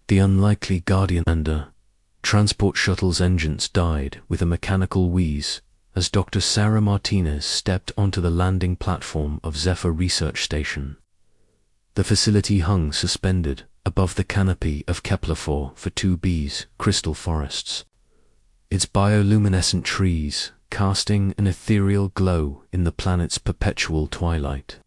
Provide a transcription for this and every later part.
The unlikely Guardian lander transport shuttle's engines died with a mechanical wheeze as Dr. Sarah Martinez stepped onto the landing platform of Zephyr Research Station. The facility hung suspended above the canopy of Kepler-4 for 2b's crystal forests, its bioluminescent trees casting an ethereal glow in the planet's perpetual twilight.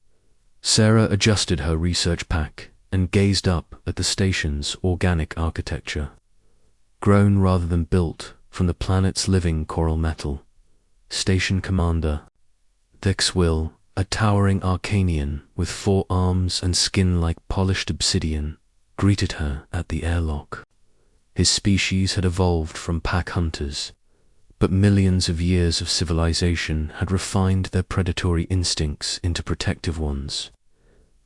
Sarah adjusted her research pack and gazed up at the station's organic architecture, grown rather than built from the planet's living coral metal. Station Commander Dexwill, a towering Arcanian with 4 arms and skin like polished obsidian, greeted her at the airlock. His species had evolved from pack hunters, but millions of years of civilization had refined their predatory instincts into protective ones.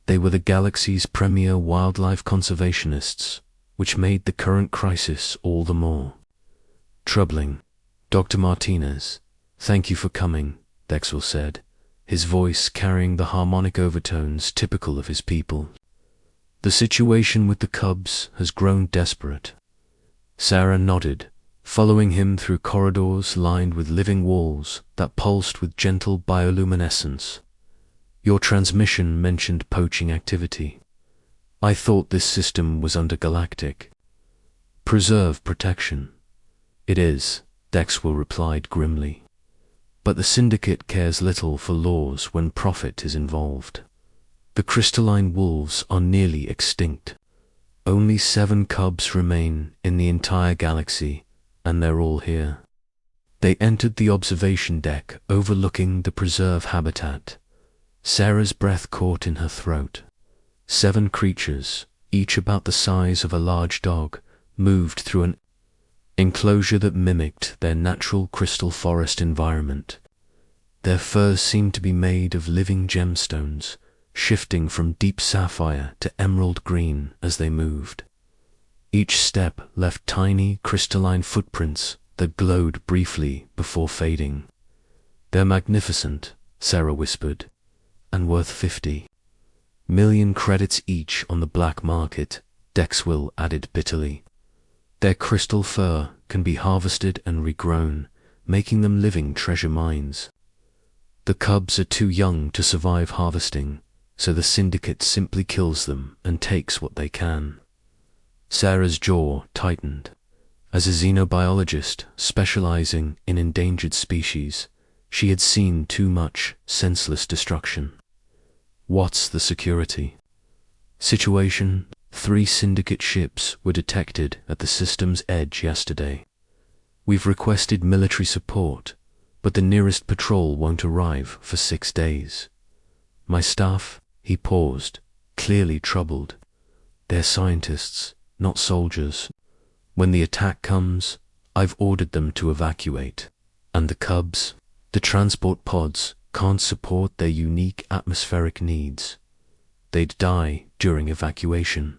They were the galaxy's premier wildlife conservationists, which made the current crisis all the more troubling. Dr. Martinez, thank you for coming, Dexwill said, his voice carrying the harmonic overtones typical of his people. The situation with the cubs has grown desperate. Sarah nodded, following him through corridors lined with living walls that pulsed with gentle bioluminescence. Your transmission mentioned poaching activity. I thought this system was under Galactic preserve protection. It is, Dexwill replied grimly. But the Syndicate cares little for laws when profit is involved. The crystalline wolves are nearly extinct. Only 7 cubs remain in the entire galaxy, and they're all here. They entered the observation deck overlooking the preserve habitat. Sarah's breath caught in her throat. 7 creatures, each about the size of a large dog, moved through an enclosure that mimicked their natural crystal forest environment. Their furs seemed to be made of living gemstones, shifting from deep sapphire to emerald green as they moved. Each step left tiny crystalline footprints that glowed briefly before fading. They're magnificent, Sarah whispered, and worth 50 million credits each on the black market, Dexwill added bitterly. Their crystal fur can be harvested and regrown, making them living treasure mines. The cubs are too young to survive harvesting, so the Syndicate simply kills them and takes what they can. Sarah's jaw tightened. As a xenobiologist specializing in endangered species, she had seen too much senseless destruction. What's the security situation? 3 Syndicate ships were detected at the system's edge yesterday. We've requested military support, but the nearest patrol won't arrive for 6 days. My staff, he paused, clearly troubled. They're scientists, not soldiers. When the attack comes, I've ordered them to evacuate. And the cubs, the transport pods, can't support their unique atmospheric needs. They'd die during evacuation.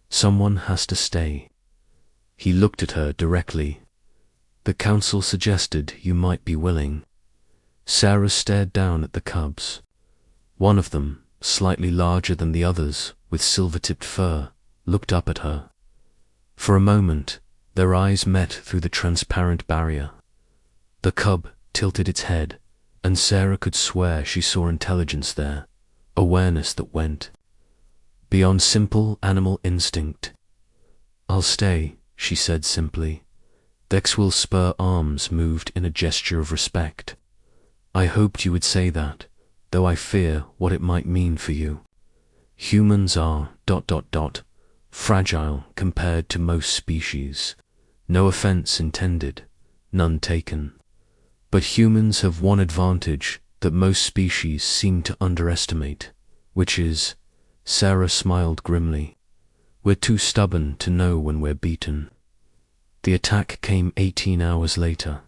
Someone has to stay. He looked at her directly. The council suggested you might be willing. Sarah stared down at the cubs. One of them, slightly larger than the others, with silver-tipped fur, looked up at her. For a moment, their eyes met through the transparent barrier. The cub tilted its head, and Sarah could swear she saw intelligence there, awareness that went beyond simple animal instinct. I'll stay, she said simply. Dexwill's spur arms moved in a gesture of respect. I hoped you would say that, though I fear what it might mean for you. Humans are ... fragile compared to most species. No offense intended, none taken. But humans have one advantage that most species seem to underestimate, which is, Sarah smiled grimly, we're too stubborn to know when we're beaten. The attack came 18 hours later.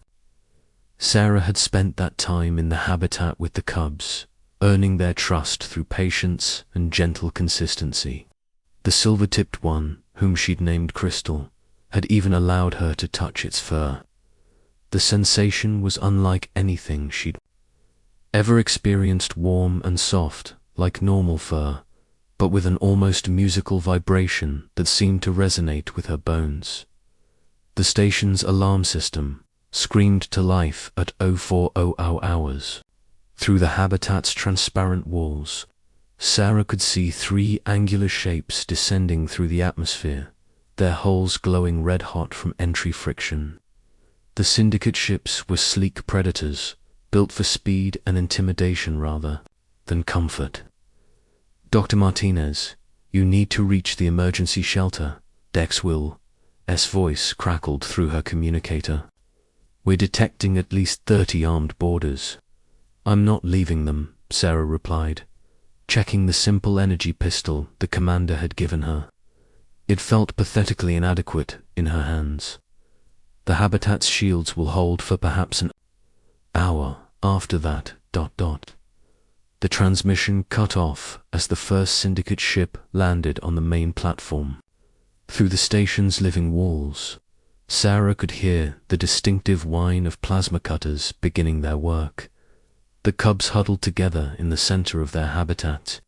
Sarah had spent that time in the habitat with the cubs, earning their trust through patience and gentle consistency. The silver-tipped one, whom she'd named Crystal, had even allowed her to touch its fur. The sensation was unlike anything she'd ever experienced, warm and soft, like normal fur, but with an almost musical vibration that seemed to resonate with her bones. The station's alarm system screamed to life at 0400 hours. Through the habitat's transparent walls, Sarah could see 3 angular shapes descending through the atmosphere, their hulls glowing red-hot from entry friction. The Syndicate ships were sleek predators, built for speed and intimidation rather than comfort. "Dr. Martinez, you need to reach the emergency shelter," Dex Will's voice crackled through her communicator. "We're detecting at least 30 armed boarders." "I'm not leaving them," Sarah replied, checking the simple energy pistol the commander had given her. It felt pathetically inadequate in her hands. "The habitat's shields will hold for perhaps an hour after that. The transmission cut off as the first Syndicate ship landed on the main platform. Through the station's living walls, Sarah could hear the distinctive whine of plasma cutters beginning their work. The cubs huddled together in the center of their habitat,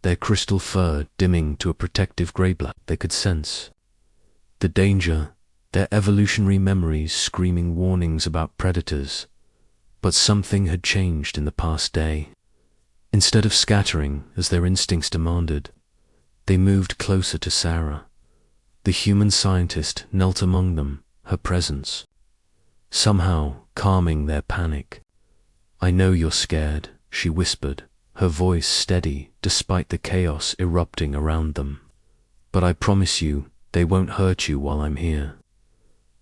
their crystal fur dimming to a protective gray-black. They could sense the danger, their evolutionary memories screaming warnings about predators. But something had changed in the past day. Instead of scattering as their instincts demanded, they moved closer to Sarah. The human scientist knelt among them, her presence somehow calming their panic. "I know you're scared," she whispered, her voice steady despite the chaos erupting around them. "But I promise you, they won't hurt you while I'm here."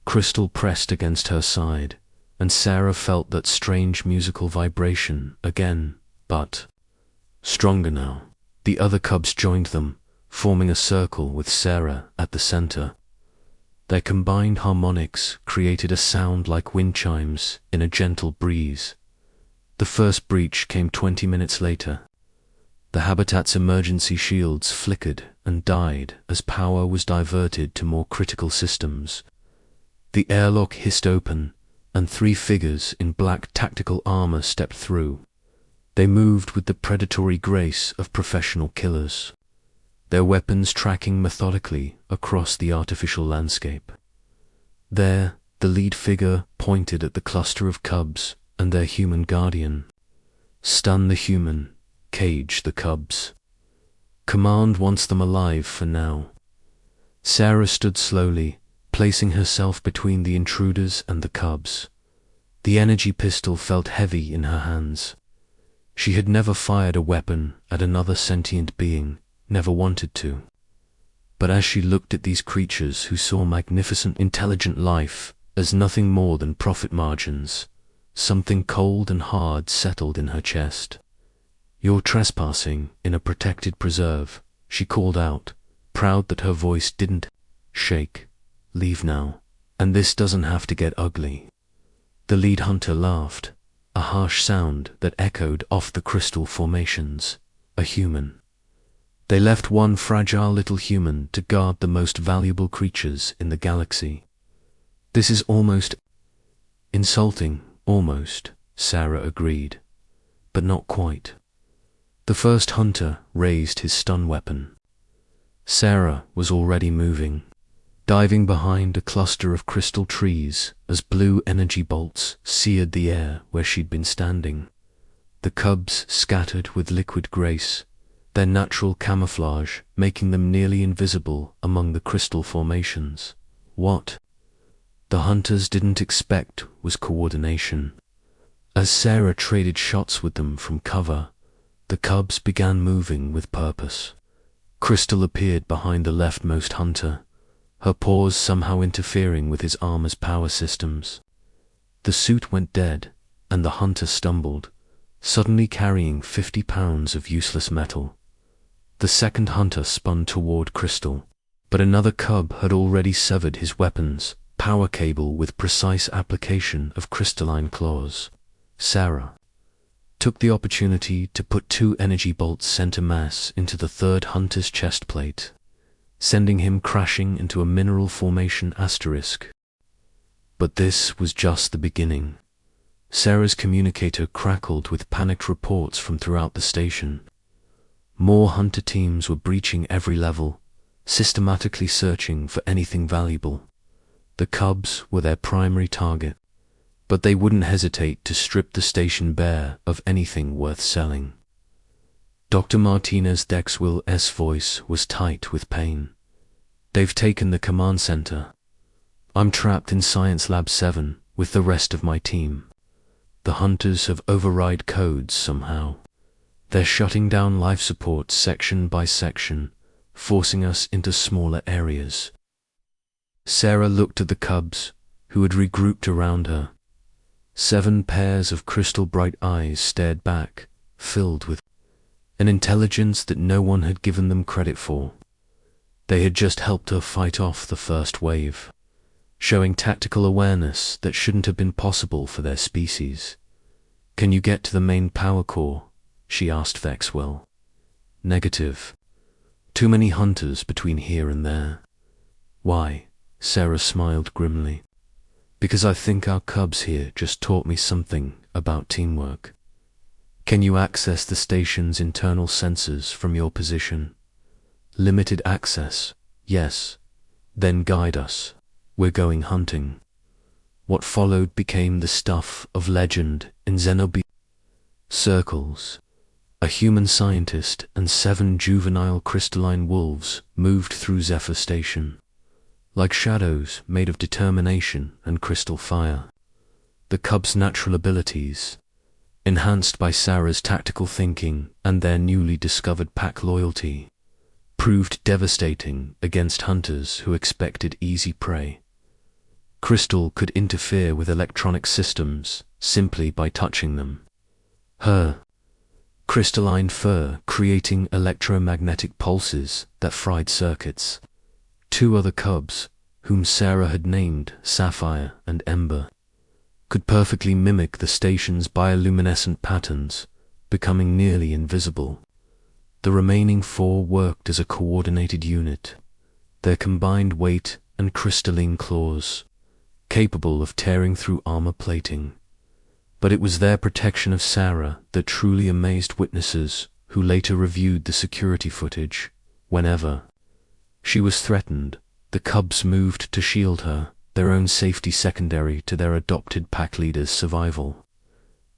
Crystal pressed against her side, and Sarah felt that strange musical vibration again, but stronger now. The other cubs joined them, forming a circle with Sarah at the center. Their combined harmonics created a sound like wind chimes in a gentle breeze. The first breach came 20 minutes later. The habitat's emergency shields flickered and died as power was diverted to more critical systems. The airlock hissed open, and 3 figures in black tactical armor stepped through. They moved with the predatory grace of professional killers, their weapons tracking methodically across the artificial landscape. There, the lead figure pointed at the cluster of cubs and their human guardian. "Stun the human, cage the cubs. Command wants them alive for now." Sarah stood slowly, placing herself between the intruders and the cubs. The energy pistol felt heavy in her hands. She had never fired a weapon at another sentient being, never wanted to. But as she looked at these creatures who saw magnificent, intelligent life as nothing more than profit margins, something cold and hard settled in her chest. "You're trespassing in a protected preserve," she called out, proud that her voice didn't shake. "Leave now, and this doesn't have to get ugly." The lead hunter laughed, a harsh sound that echoed off the crystal formations. "A human. They left one fragile little human to guard the most valuable creatures in the galaxy. This is almost insulting, almost," Sarah agreed, "but not quite." The first hunter raised his stun weapon. Sarah was already moving, diving behind a cluster of crystal trees as blue energy bolts seared the air where she'd been standing. The cubs scattered with liquid grace, their natural camouflage making them nearly invisible among the crystal formations. What the hunters didn't expect was coordination. As Sarah traded shots with them from cover, the cubs began moving with purpose. Crystal appeared behind the leftmost hunter, her paws somehow interfering with his armor's power systems. The suit went dead, and the hunter stumbled, suddenly carrying 50 pounds of useless metal. The second hunter spun toward Crystal, but another cub had already severed his weapon's power cable with precise application of crystalline claws. Sarah took the opportunity to put 2 energy bolts center mass into the third hunter's chest plate, sending him crashing into a mineral formation asterisk. But this was just the beginning. Sarah's communicator crackled with panicked reports from throughout the station. More hunter teams were breaching every level, systematically searching for anything valuable. The cubs were their primary target, but they wouldn't hesitate to strip the station bare of anything worth selling. Dr. Martinez Dexwill's voice was tight with pain. "They've taken the command center. I'm trapped in Science Lab 7 with the rest of my team. The hunters have override codes somehow. They're shutting down life support section by section, forcing us into smaller areas." Sarah looked at the cubs, who had regrouped around her. 7 pairs of crystal-bright eyes stared back, filled with an intelligence that no one had given them credit for. They had just helped her fight off the first wave, showing tactical awareness that shouldn't have been possible for their species. "Can you get to the main power core?" she asked Vexwell. "Negative. Too many hunters between here and there." "Why?" Sarah smiled grimly. "Because I think our cubs here just taught me something about teamwork. Can you access the station's internal sensors from your position?" "Limited access, yes." "Then guide us. We're going hunting." What followed became the stuff of legend in Xenobi circles. A human scientist and 7 juvenile crystalline wolves moved through Zephyr Station, like shadows made of determination and crystal fire. The cubs' natural abilities, enhanced by Sarah's tactical thinking and their newly discovered pack loyalty, proved devastating against hunters who expected easy prey. Crystal could interfere with electronic systems simply by touching them. Her crystalline fur creating electromagnetic pulses that fried circuits. 2 other cubs, whom Sarah had named Sapphire and Ember, could perfectly mimic the station's bioluminescent patterns, becoming nearly invisible. The remaining 4 worked as a coordinated unit, their combined weight and crystalline claws capable of tearing through armor plating. But it was their protection of Sarah that truly amazed witnesses who later reviewed the security footage. Whenever she was threatened, the cubs moved to shield her, their own safety secondary to their adopted pack leader's survival.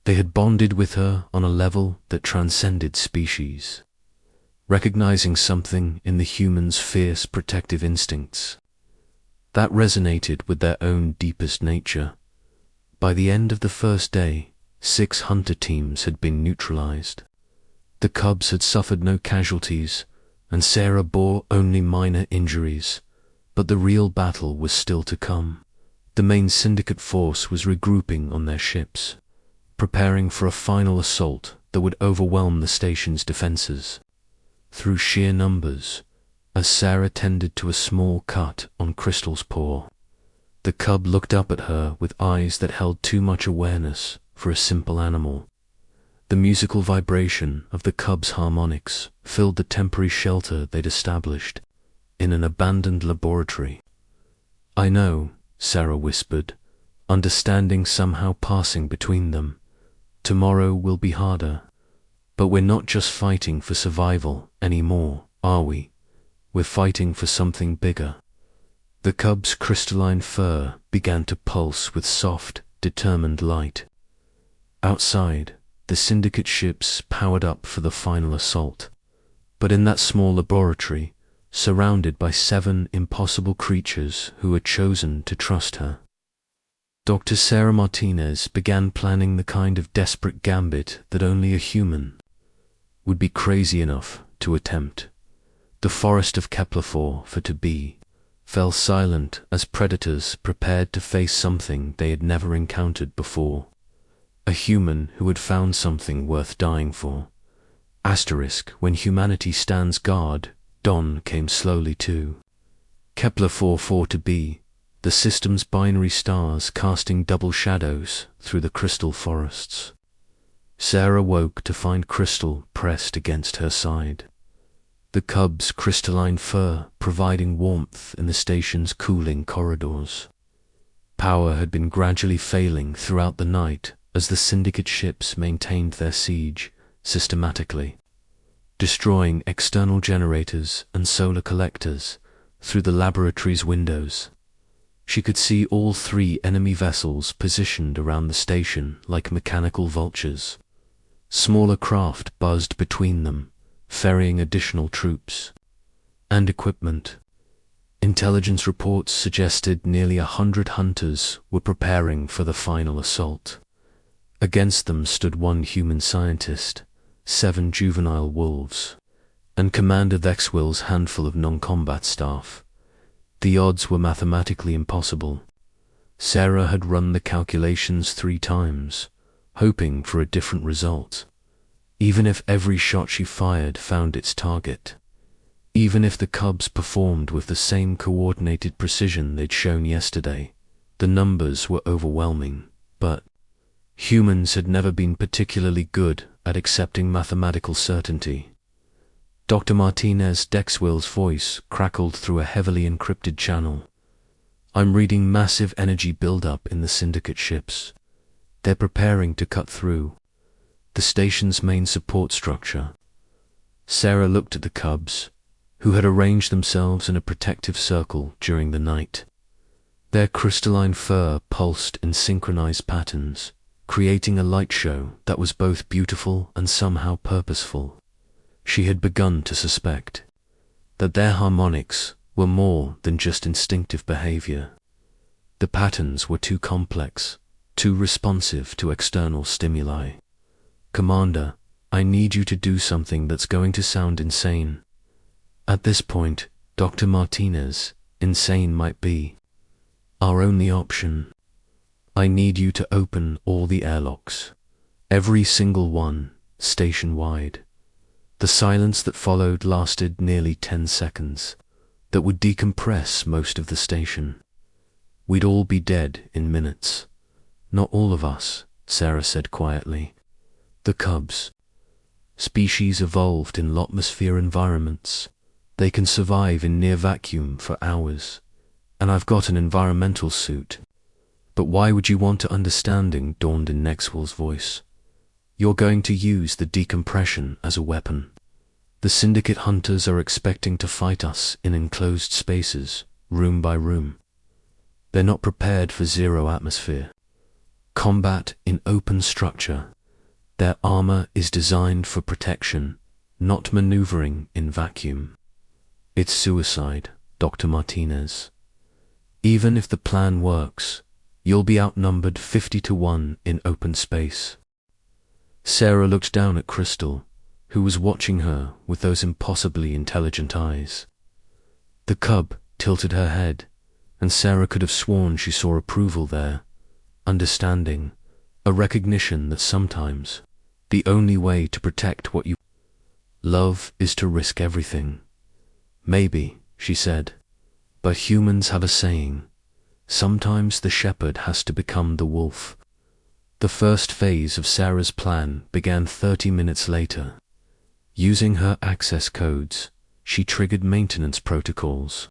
They had bonded with her on a level that transcended species, recognizing something in the human's fierce protective instincts that resonated with their own deepest nature. By the end of the first day, 6 hunter teams had been neutralized. The cubs had suffered no casualties, and Sarah bore only minor injuries, but the real battle was still to come. The main syndicate force was regrouping on their ships, preparing for a final assault that would overwhelm the station's defenses. Through sheer numbers, as Sarah tended to a small cut on Crystal's paw, the cub looked up at her with eyes that held too much awareness for a simple animal. The musical vibration of the cub's harmonics filled the temporary shelter they'd established in an abandoned laboratory. "I know," Sarah whispered, understanding somehow passing between them. "Tomorrow will be harder. But we're not just fighting for survival anymore, are we? We're fighting for something bigger." The cub's crystalline fur began to pulse with soft, determined light. Outside, the syndicate ships powered up for the final assault. But in that small laboratory, surrounded by 7 impossible creatures who had chosen to trust her, Dr. Sarah Martinez began planning the kind of desperate gambit that only a human would be crazy enough to attempt. The forest of Kepler-4 for to be fell silent as predators prepared to face something they had never encountered before. A human who had found something worth dying for. Asterisk, when humanity stands guard, dawn came slowly too. Kepler-4 to be, the system's binary stars casting double shadows through the crystal forests. Sarah woke to find Crystal pressed against her side, the cub's crystalline fur providing warmth in the station's cooling corridors. Power had been gradually failing throughout the night as the syndicate ships maintained their siege systematically. destroying external generators and solar collectors through the laboratory's windows. She could see all 3 enemy vessels positioned around the station like mechanical vultures. Smaller craft buzzed between them, ferrying additional troops and equipment. Intelligence reports suggested nearly 100 hunters were preparing for the final assault. Against them stood 1 human scientist, 7 juvenile wolves, and Commander Vexwill's handful of non-combat staff. The odds were mathematically impossible. Sarah had run the calculations 3 times, hoping for a different result. Even if every shot she fired found its target, even if the Cubs performed with the same coordinated precision they'd shown yesterday, the numbers were overwhelming. But humans had never been particularly good at accepting mathematical certainty. Dr. Martinez Dexwill's voice crackled through a heavily encrypted channel. "I'm reading massive energy buildup in the syndicate ships. They're preparing to cut through the station's main support structure." Sarah looked at the Cubs, who had arranged themselves in a protective circle during the night. Their crystalline fur pulsed in synchronized patterns, creating a light show that was both beautiful and somehow purposeful. She had begun to suspect that their harmonics were more than just instinctive behavior. The patterns were too complex, too responsive to external stimuli. "Commander, I need you to do something that's going to sound insane." At this point, Dr. Martinez, insane might be our only option. "I need you to open all the airlocks. Every single one, station-wide." The silence that followed lasted nearly 10 seconds, that would decompress most of the station. "We'd all be dead in minutes." "Not all of us," Sarah said quietly. "The Cubs. Species evolved in lotmosphere environments. They can survive in near vacuum for hours. And I've got an environmental suit." "But why would you want to understanding?" dawned in Nexwell's voice. "You're going to use the decompression as a weapon. The syndicate hunters are expecting to fight us in enclosed spaces, room by room. They're not prepared for zero atmosphere. Combat in open structure. Their armor is designed for protection, not maneuvering in vacuum. It's suicide, Dr. Martinez. Even if the plan works, you'll be outnumbered 50-1 in open space." Sarah looked down at Crystal, who was watching her with those impossibly intelligent eyes. The Cub tilted her head, and Sarah could have sworn she saw approval there, understanding, a recognition that sometimes the only way to protect what you love is to risk everything. "Maybe," she said, "but humans have a saying, sometimes the shepherd has to become the wolf." The first phase of Sarah's plan began 30 minutes later. Using her access codes, she triggered maintenance protocols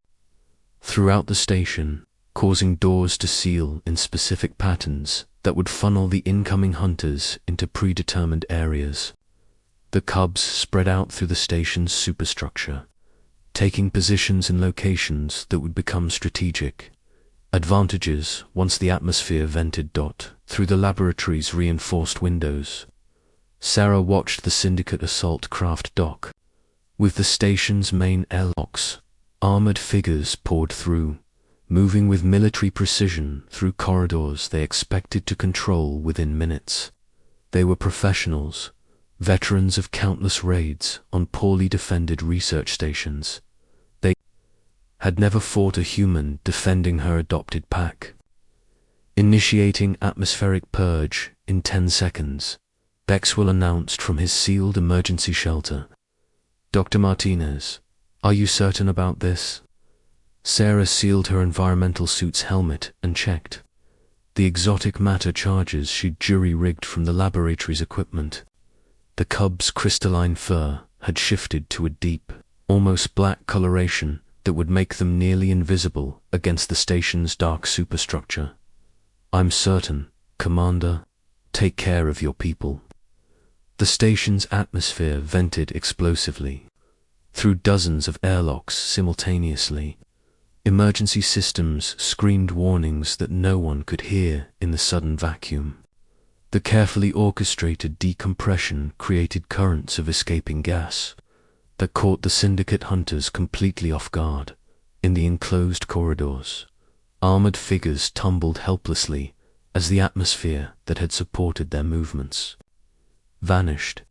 throughout the station, causing doors to seal in specific patterns that would funnel the incoming hunters into predetermined areas. The Cubs spread out through the station's superstructure, taking positions in locations that would become strategic advantages once the atmosphere vented through the laboratory's reinforced windows. Sarah watched the syndicate assault craft dock. With the station's main airlocks, armored figures poured through, moving with military precision through corridors they expected to control within minutes. They were professionals, veterans of countless raids on poorly defended research stations. They had never fought a human defending her adopted pack. Initiating atmospheric purge in 10 seconds, Bexwell announced from his sealed emergency shelter. "Dr. Martinez, are you certain about this?" Sarah sealed her environmental suit's helmet and checked the exotic matter charges she'd jury-rigged from the laboratory's equipment. The Cub's crystalline fur had shifted to a deep, almost black coloration that would make them nearly invisible against the station's dark superstructure. "I'm certain, Commander. Take care of your people." The station's atmosphere vented explosively. Through dozens of airlocks simultaneously, emergency systems screamed warnings that no one could hear in the sudden vacuum. The carefully orchestrated decompression created currents of escaping gas that caught the Syndicate hunters completely off guard. In the enclosed corridors, armored figures tumbled helplessly as the atmosphere that had supported their movements vanished.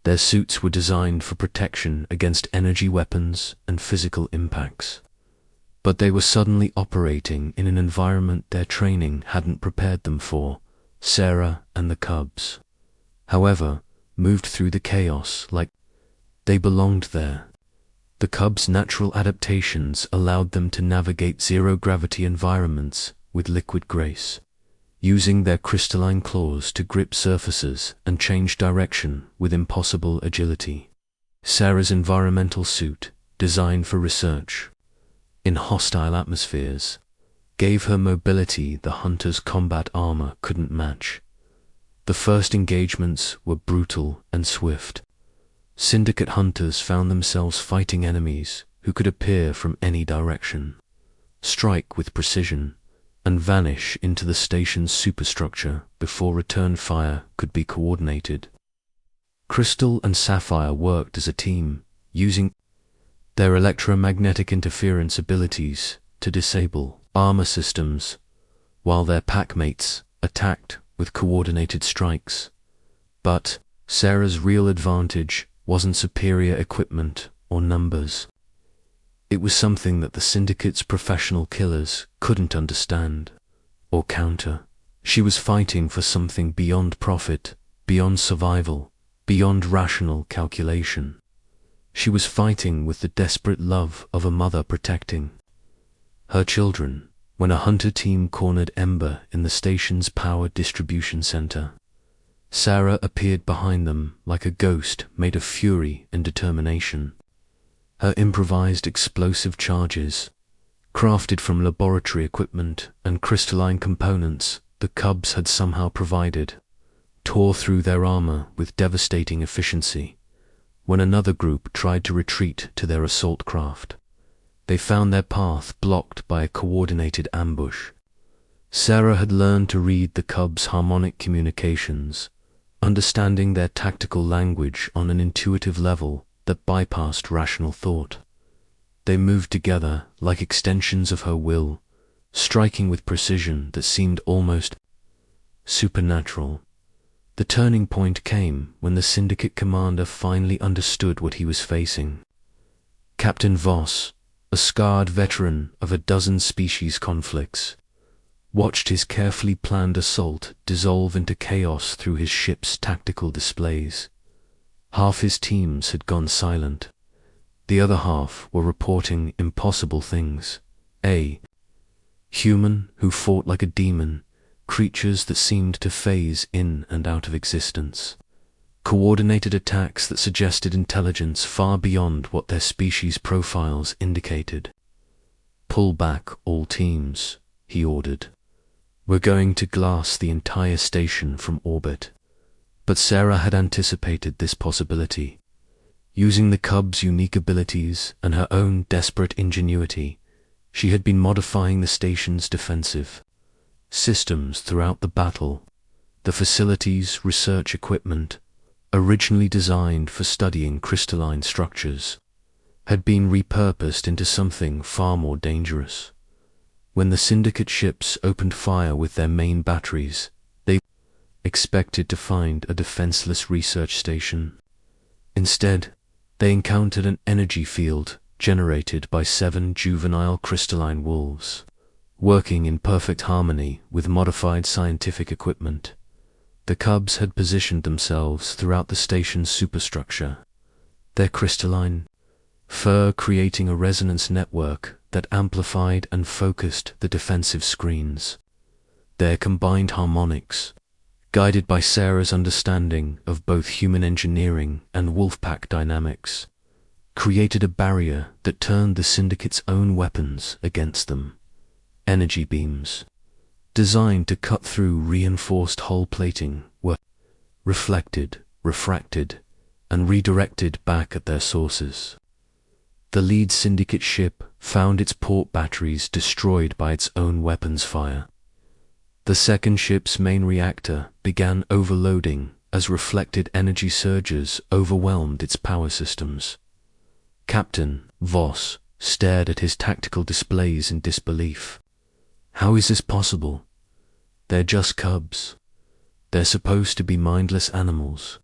Their suits were designed for protection against energy weapons and physical impacts, but they were suddenly operating in an environment their training hadn't prepared them for. Sarah and the Cubs, however, moved through the chaos like they belonged there. The Cubs' natural adaptations allowed them to navigate zero-gravity environments with liquid grace, using their crystalline claws to grip surfaces and change direction with impossible agility. Sarah's environmental suit, designed for research in hostile atmospheres, gave her mobility the hunters' combat armor couldn't match. The first engagements were brutal and swift. Syndicate hunters found themselves fighting enemies who could appear from any direction, strike with precision, and vanish into the station's superstructure before return fire could be coordinated. Crystal and Sapphire worked as a team, using their electromagnetic interference abilities to disable armor systems, while their packmates attacked with coordinated strikes. But Sarah's real advantage wasn't superior equipment or numbers. It was something that the Syndicate's professional killers couldn't understand or counter. She was fighting for something beyond profit, beyond survival, beyond rational calculation. She was fighting with the desperate love of a mother protecting her children. When a hunter team cornered Ember in the station's power distribution center, Sarah appeared behind them like a ghost made of fury and determination. Her improvised explosive charges, crafted from laboratory equipment and crystalline components the Cubs had somehow provided, tore through their armor with devastating efficiency. When another group tried to retreat to their assault craft, they found their path blocked by a coordinated ambush. Sarah had learned to read the Cubs' harmonic communications, understanding their tactical language on an intuitive level that bypassed rational thought. They moved together like extensions of her will, striking with precision that seemed almost supernatural. The turning point came when the Syndicate commander finally understood what he was facing. Captain Voss, a scarred veteran of a dozen species conflicts, watched his carefully planned assault dissolve into chaos through his ship's tactical displays. Half his teams had gone silent. The other half were reporting impossible things. A human who fought like a demon, creatures that seemed to phase in and out of existence. Coordinated attacks that suggested intelligence far beyond what their species profiles indicated. "Pull back all teams," he ordered. "We're going to glass the entire station from orbit." But Sarah had anticipated this possibility. Using the Cubs' unique abilities and her own desperate ingenuity, she had been modifying the station's defensive systems throughout the battle. The facility's research equipment, originally designed for studying crystalline structures, had been repurposed into something far more dangerous. When the Syndicate ships opened fire with their main batteries, they expected to find a defenseless research station. Instead, they encountered an energy field generated by 7 juvenile crystalline wolves, working in perfect harmony with modified scientific equipment. The Cubs had positioned themselves throughout the station's superstructure, their crystalline fur creating a resonance network that amplified and focused the defensive screens. Their combined harmonics, guided by Sarah's understanding of both human engineering and wolfpack dynamics, created a barrier that turned the Syndicate's own weapons against them. Energy beams, designed to cut through reinforced hull plating, were reflected refracted, and redirected back at their sources. The lead Syndicate ship found its port batteries destroyed by its own weapons fire. The second ship's main reactor began overloading as reflected energy surges overwhelmed its power systems. Captain Voss stared at his tactical displays in disbelief. How is this possible? They're just cubs. They're supposed to be mindless animals.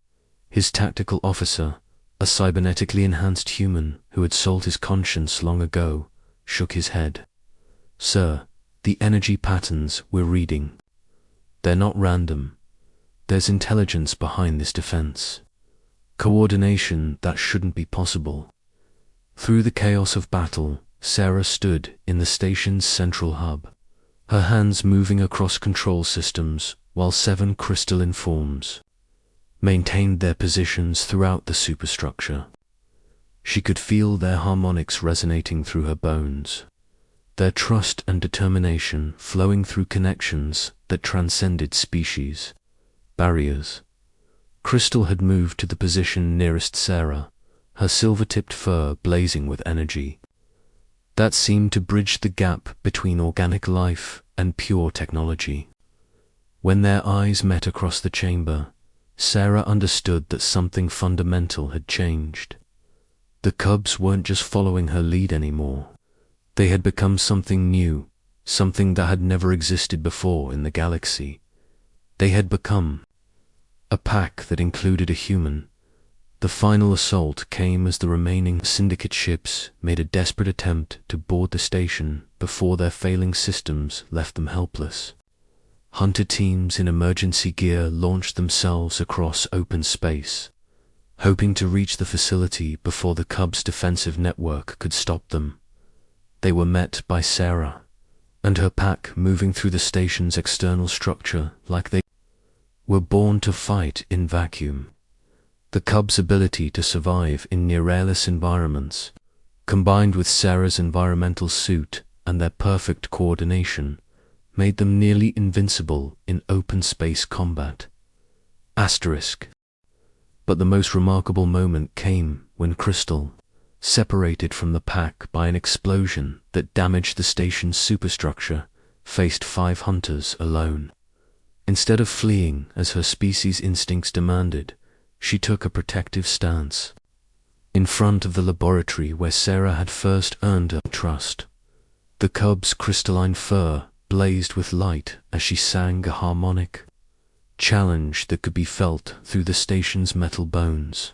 His tactical officer, a cybernetically enhanced human who had sold his conscience long ago, shook his head. Sir, the energy patterns we're reading, they're not random. There's intelligence behind this defense. Coordination that shouldn't be possible. Through the chaos of battle, Sarah stood in the station's central hub, her hands moving across control systems while 7 crystalline forms maintained their positions throughout the superstructure. She could feel their harmonics resonating through her bones, their trust and determination flowing through connections that transcended species, barriers. Crystal had moved to the position nearest Sarah, her silver-tipped fur blazing with energy. That seemed to bridge the gap between organic life and pure technology. When their eyes met across the chamber, Sarah understood that something fundamental had changed. The cubs weren't just following her lead anymore. They had become something new, something that had never existed before in the galaxy. They had become a pack that included a human. The final assault came as the remaining Syndicate ships made a desperate attempt to board the station before their failing systems left them helpless. Hunter teams in emergency gear launched themselves across open space, hoping to reach the facility before the Cubs' defensive network could stop them. They were met by Sarah and her pack moving through the station's external structure like they were born to fight in vacuum. The Cubs' ability to survive in near-airless environments, combined with Sarah's environmental suit and their perfect coordination, made them nearly invincible in open space combat. But the most remarkable moment came when Crystal, separated from the pack by an explosion that damaged the station's superstructure, faced 5 hunters alone. Instead of fleeing as her species' instincts demanded, she took a protective stance. In front of the laboratory where Sarah had first earned her trust, the cub's crystalline fur blazed with light as she sang a harmonic challenge that could be felt through the station's metal bones.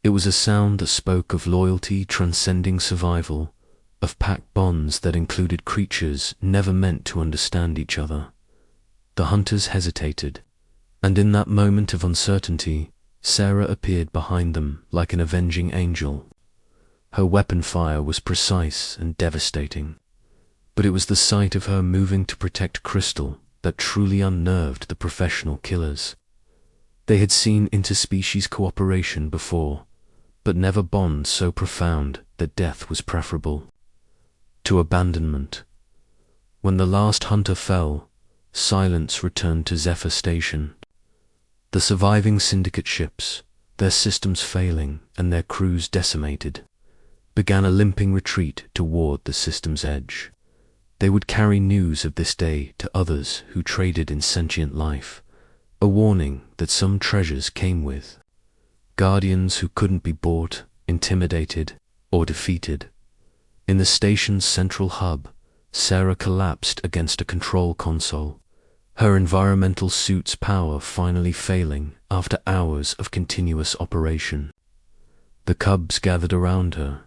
It was a sound that spoke of loyalty transcending survival, of pack bonds that included creatures never meant to understand each other. The hunters hesitated, and in that moment of uncertainty, Sarah appeared behind them like an avenging angel. Her weapon fire was precise and devastating, but it was the sight of her moving to protect Crystal that truly unnerved the professional killers. They had seen interspecies cooperation before, but never bonds so profound that death was preferable to abandonment. When the last hunter fell, silence returned to Zephyr Station. The surviving Syndicate ships, their systems failing and their crews decimated, began a limping retreat toward the system's edge. They would carry news of this day to others who traded in sentient life, a warning that some treasures came with guardians who couldn't be bought, intimidated, or defeated. In the station's central hub, Sarah collapsed against a control console, her environmental suit's power finally failing after hours of continuous operation. The cubs gathered around her,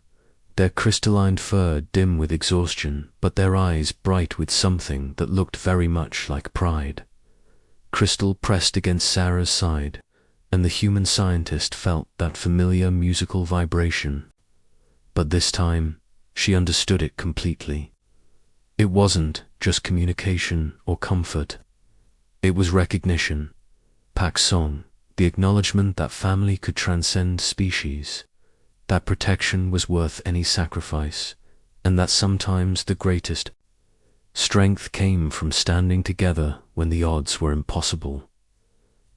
their crystalline fur dim with exhaustion, but their eyes bright with something that looked very much like pride. Crystal pressed against Sarah's side, and the human scientist felt that familiar musical vibration. But this time, she understood it completely. It wasn't just communication or comfort. It was recognition, pack song, the acknowledgement that family could transcend species, that protection was worth any sacrifice, and that sometimes the greatest strength came from standing together when the odds were impossible.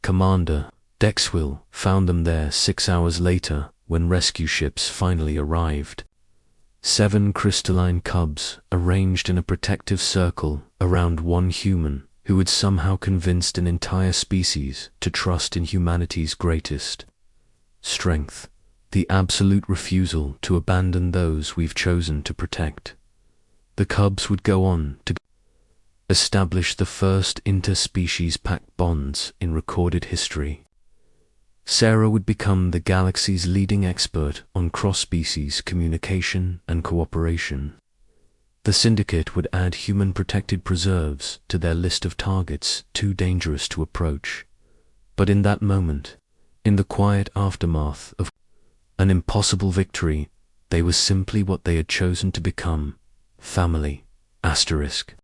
Commander, Dexwil found them there 6 hours later when rescue ships finally arrived. 7 crystalline cubs arranged in a protective circle around one human who had somehow convinced an entire species to trust in humanity's greatest strength, the absolute refusal to abandon those we've chosen to protect. The cubs would go on to establish the first interspecies pact bonds in recorded history. Sarah would become the galaxy's leading expert on cross-species communication and cooperation. The Syndicate would add human-protected preserves to their list of targets too dangerous to approach. But in that moment, in the quiet aftermath of an impossible victory, they were simply what they had chosen to become: family. Asterisk.